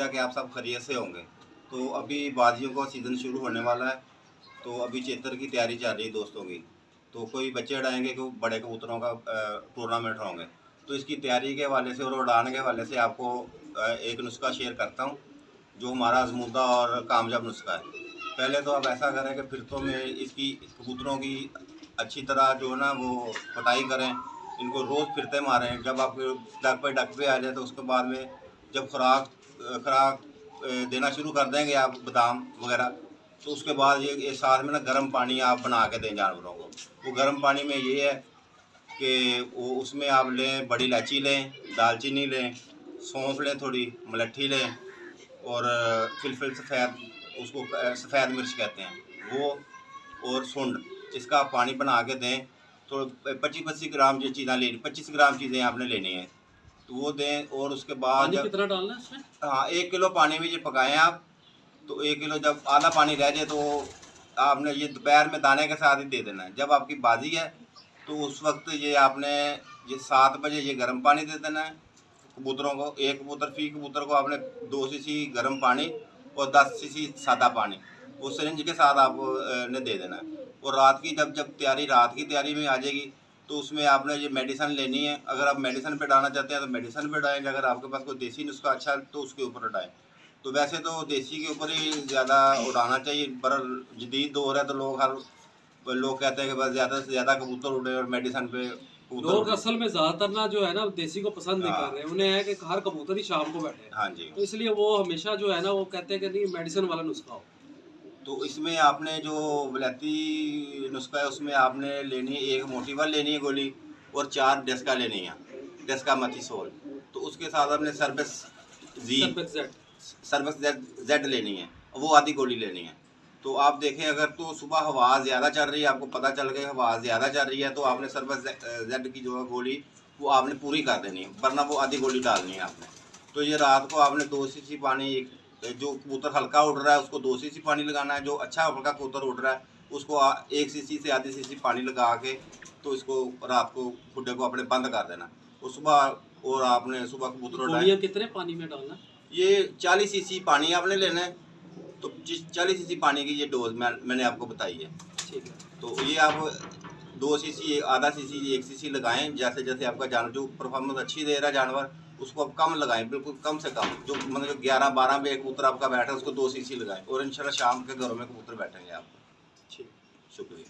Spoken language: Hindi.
है कि आप सब खैरियत से होंगे। तो अभी बाजियों का सीज़न शुरू होने वाला है, तो अभी चेतर की तैयारी चल रही है दोस्तों की। तो कोई बच्चे उड़ाएंगे, कोई बड़े कबूतरों का टूर्नामेंट होंगे। तो इसकी तैयारी के हवाले से और उड़ाने के हवाले से आपको एक नुस्खा शेयर करता हूँ, जो हमारा आजमूदा और कामयाब नुस्खा है। पहले तो आप ऐसा करें कि फिरतों में इसकी कबूतरों की अच्छी तरह जो है ना वो कटाई करें, इनको रोज़ फिरते मारें। जब आपके डक पे आ जाए तो उसके बाद में जब खुराक देना शुरू कर देंगे आप, बादाम वगैरह, तो उसके बाद ये साथ में ना गर्म पानी आप बना के दें जानवरों को। वो गर्म पानी में ये है कि वो उसमें आप लें, बड़ी इलायची लें, दालचीनी लें, सौंफ लें, थोड़ी मलट्ठी लें, और फिलफिल सफ़ेद, उसको सफ़ेद मिर्च कहते हैं वो, और सूंड, इसका आप पानी बना के दें। तो 25-25 ग्राम ये चीज़ें लेनी, 25 ग्राम चीज़ें आपने लेनी है, तो वो दें। और उसके बाद पानी कितना डालना है इसमें? हाँ, 1 किलो पानी में ये पकाएं आप। तो 1 किलो जब आधा पानी रह जाए तो आपने ये दोपहर में दाने के साथ ही दे देना है। जब आपकी बाजी है तो उस वक्त ये आपने ये 7 बजे ये गर्म पानी दे देना है कबूतरों को। एक कबूतर फी कबूतर को आपने 2 सीसी गर्म पानी और 10 सीसी सादा पानी वो सिरिंज के साथ आप ने दे देना है। और रात की जब रात की तैयारी में आ जाएगी तो उसमें आपने ये मेडिसन लेनी है। अगर आप मेडिसन पे डालना चाहते हैं तो मेडिसन पे डालेंगे, अगर आपके पास कोई देसी नुस्खा अच्छा है तो उसके ऊपर डालें। तो वैसे तो देसी के ऊपर ही ज़्यादा उड़ाना चाहिए, पर जदीद दौर है तो लोग कहते हैं कि बस ज़्यादा से ज़्यादा कबूतर उड़े और मेडिसन पे कबूतर लोग उड़े। असल में ज्यादातर ना जो है ना देसी को पसंद नहीं कर रहे, उन्हें है कि हर कबूतर ही शाम को बैठे, हाँ जी। तो इसलिए वो हमेशा जो है ना वो कहते हैं कि नहीं मेडिसिन वाला नुस्खा हो। तो इसमें आपने जो वलैती नुस्खा है उसमें आपने लेनी है, एक मोटीवल लेनी है गोली, और 4 डेस्का लेनी है, डेस्का मथीसोल। तो उसके साथ आपने सर्वक्स जेड लेनी है, वो आधी गोली लेनी है। तो आप देखें, अगर तो सुबह हवा ज़्यादा चल रही है, आपको पता चल गया हवा ज़्यादा चल रही है, तो आपने सर्वक्स जेड की जो है गोली वो आपने पूरी कर देनी है, वरना वो आधी गोली डालनी है आपने। तो ये रात को आपने 2 सीसी पानी, जो कबूतर हल्का उड़ रहा है उसको 2 सीसी पानी लगाना है, जो अच्छा हल्का कबूतर उड़ रहा है उसको 1 सीसी से आधी सीसी पानी लगा के तो इसको रात को खुड्डे को अपने बंद कर देना। और सुबह और आपने सुबह कबूतर उड़ाए। कितने पानी में डालना? ये 40 सीसी पानी आपने लेना है। तो 40 सीसी पानी की ये डोज मैंने आपको बताई है। ठीक है। तो ये आप 2 सीसी, आधा सीसी, 1 सीसी लगाएं। जैसे जैसे आपका जानवर जो परफॉर्मेंस अच्छी दे रहा है जानवर, उसको आप कम लगाएं, बिल्कुल कम से कम। जो मतलब 11-12 में एक कबूतर आपका बैठा है उसको 2 सीसी लगाएं, और इंशाल्लाह शाम के घरों में कबूतर बैठेंगे आपको। ठीक, शुक्रिया।